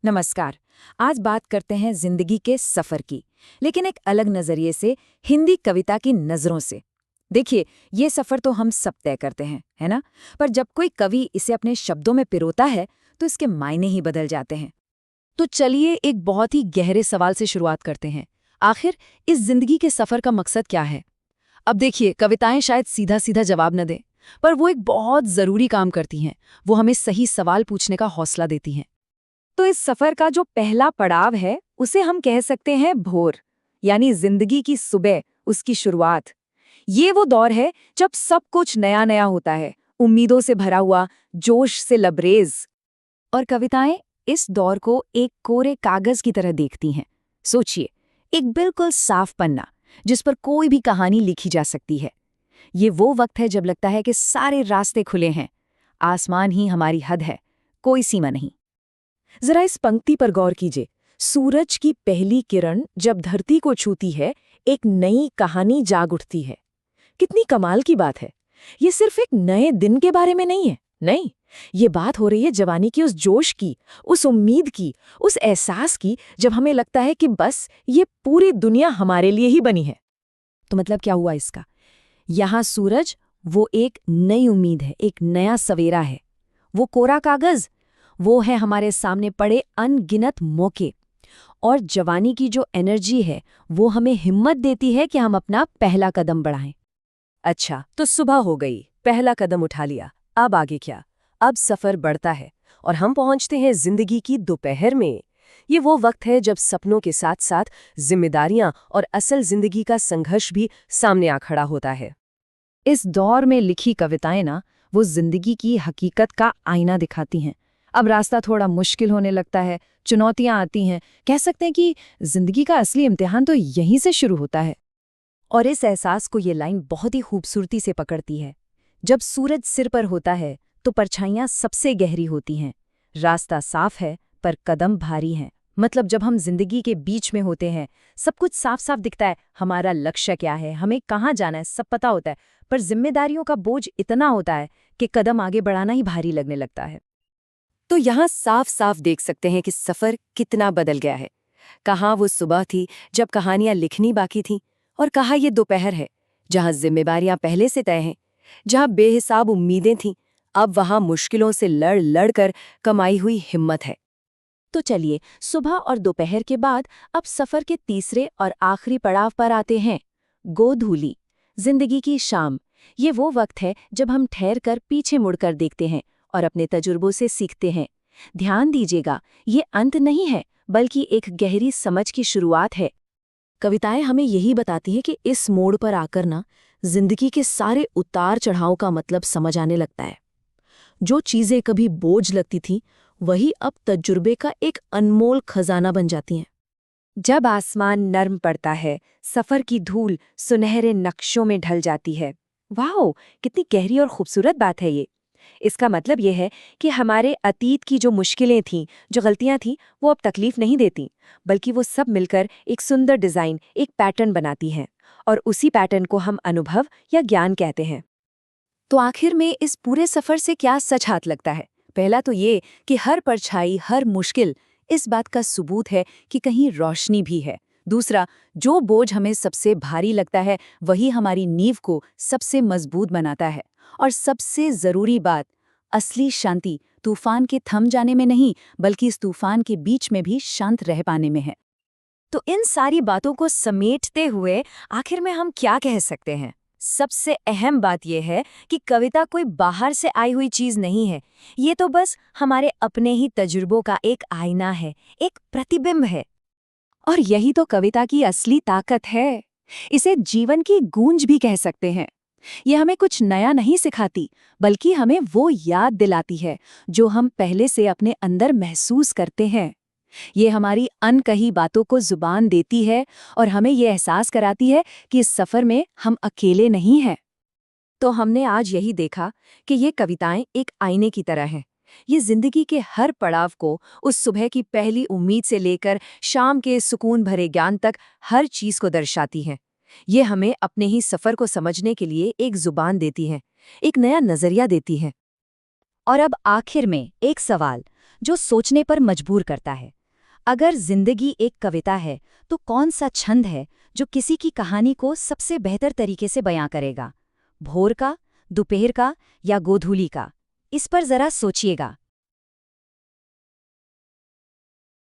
नमस्कार। आज बात करते हैं जिंदगी के सफर की, लेकिन एक अलग नजरिए से, हिंदी कविता की नजरों से। देखिए, ये सफर तो हम सब तय करते हैं, है ना? पर जब कोई कवि इसे अपने शब्दों में पिरोता है, तो इसके मायने ही बदल जाते हैं। तो चलिए एक बहुत ही गहरे सवाल से शुरुआत करते हैं। आखिर इस जिंदगी के सफर का मकसद क्या है? अब देखिए, कविताएं शायद सीधा सीधा जवाब न दें, पर वो एक बहुत जरूरी काम करती हैं। वो हमें सही सवाल पूछने का हौसला देती हैं। तो इस सफर का जो पहला पड़ाव है, उसे हम कह सकते हैं भोर, यानी जिंदगी की सुबह, उसकी शुरुआत। ये वो दौर है जब सब कुछ नया नया होता है, उम्मीदों से भरा हुआ, जोश से लबरेज। और कविताएं इस दौर को एक कोरे कागज की तरह देखती हैं। सोचिए, एक बिल्कुल साफ पन्ना जिस पर कोई भी कहानी लिखी जा सकती है। ये वो वक्त है जब लगता है कि सारे रास्ते खुले हैं, आसमान ही हमारी हद है, कोई सीमा नहीं। जरा इस पंक्ति पर गौर कीजिए। सूरज की पहली किरण जब धरती को छूती है, एक नई कहानी जाग उठती है। कितनी कमाल की बात है। ये सिर्फ एक नए दिन के बारे में नहीं है, नहीं, ये बात हो रही है जवानी की, उस जोश की, उस उम्मीद की, उस एहसास की जब हमें लगता है कि बस ये पूरी दुनिया हमारे लिए ही बनी है। तो मतलब क्या हुआ इसका? यहाँ सूरज वो एक नई उम्मीद है, एक नया सवेरा है। वो कोरा कागज, वो है हमारे सामने पड़े अनगिनत मौके। और जवानी की जो एनर्जी है, वो हमें हिम्मत देती है कि हम अपना पहला कदम बढ़ाएं। अच्छा, तो सुबह हो गई, पहला कदम उठा लिया, अब आगे क्या? अब सफर बढ़ता है और हम पहुंचते हैं जिंदगी की दोपहर में। ये वो वक्त है जब सपनों के साथ साथ जिम्मेदारियां और असल जिंदगी का संघर्ष भी सामने आ खड़ा होता है। इस दौर में लिखी कविताएं ना, वो जिंदगी की हकीकत का आईना दिखाती हैं। अब रास्ता थोड़ा मुश्किल होने लगता है, चुनौतियां आती हैं। कह सकते हैं कि जिंदगी का असली इम्तिहान तो यहीं से शुरू होता है। और इस एहसास को ये लाइन बहुत ही खूबसूरती से पकड़ती है। जब सूरज सिर पर होता है तो परछाइयां सबसे गहरी होती हैं। रास्ता साफ है पर कदम भारी हैं। मतलब जब हम जिंदगी के बीच में होते हैं, सब कुछ साफ साफ दिखता है, हमारा लक्ष्य क्या है, हमें कहाँ जाना है, सब पता होता है। पर जिम्मेदारियों का बोझ इतना होता है कि कदम आगे बढ़ाना ही भारी लगने लगता है। तो यहाँ साफ साफ देख सकते हैं कि सफर कितना बदल गया है। कहाँ वो सुबह थी जब कहानियां लिखनी बाकी थीं, और कहाँ ये दोपहर है जहाँ जिम्मेदारियां पहले से तय हैं, जहाँ बेहिसाब उम्मीदें थीं, अब वहाँ मुश्किलों से लड़ लड़ कर कमाई हुई हिम्मत है। तो चलिए, सुबह और दोपहर के बाद अब सफर के तीसरे और आखिरी पड़ाव पर आते हैं, गोधूली, जिंदगी की शाम। ये वो वक्त है जब हम ठहर कर पीछे मुड़कर देखते हैं और अपने तजुर्बों से सीखते हैं। ध्यान दीजिएगा, ये अंत नहीं है, बल्कि एक गहरी समझ की शुरुआत है। कविताएं हमें यही बताती हैं कि इस मोड़ पर आकर ना, जिंदगी के सारे उतार चढ़ाव का मतलब समझ आने लगता है। जो चीजें कभी बोझ लगती थीं, वही अब तजुर्बे का एक अनमोल खजाना बन जाती हैं। जब आसमान नर्म पड़ता है, सफर की धूल सुनहरे नक्शों में ढल जाती है। वाह, कितनी गहरी और खूबसूरत बात है ये। इसका मतलब ये है कि हमारे अतीत की जो मुश्किलें थीं, जो गलतियां थीं, वो अब तकलीफ नहीं देती, बल्कि वो सब मिलकर एक सुंदर डिजाइन, एक पैटर्न बनाती हैं। और उसी पैटर्न को हम अनुभव या ज्ञान कहते हैं। तो आखिर में इस पूरे सफर से क्या सच हाथ लगता है? पहला तो ये कि हर परछाई, हर मुश्किल इस बात का सबूत है कि कहीं रोशनी भी है। दूसरा, जो बोझ हमें सबसे भारी लगता है, वही हमारी नींव को सबसे मजबूत बनाता है। और सबसे जरूरी बात, असली शांति तूफान के थम जाने में नहीं, बल्कि इस तूफान के बीच में भी शांत रह पाने में है। तो इन सारी बातों को समेटते हुए आखिर में हम क्या कह सकते हैं? सबसे अहम बात यह है कि कविता कोई बाहर से आई हुई चीज नहीं है। ये तो बस हमारे अपने ही तजुर्बों का एक आईना है, एक प्रतिबिंब है। और यही तो कविता की असली ताकत है। इसे जीवन की गूंज भी कह सकते हैं। ये हमें कुछ नया नहीं सिखाती, बल्कि हमें वो याद दिलाती है जो हम पहले से अपने अंदर महसूस करते हैं। ये हमारी अनकही बातों को जुबान देती है और हमें ये एहसास कराती है कि इस सफर में हम अकेले नहीं हैं। तो हमने आज यही देखा कि ये कविताएं एक आईने की तरह हैं। ये जिंदगी के हर पड़ाव को, उस सुबह की पहली उम्मीद से लेकर शाम के सुकून भरे ज्ञान तक, हर चीज को दर्शाती हैं। ये हमें अपने ही सफर को समझने के लिए एक जुबान देती हैं, एक नया नजरिया देती हैं। और अब आखिर में एक सवाल जो सोचने पर मजबूर करता है। अगर जिंदगी एक कविता है तो कौन सा छंद है जो किसी की कहानी को सबसे बेहतर तरीके से बयां करेगा? भोर का, दोपहर का या गोधूली का? इस पर जरा सोचिएगा।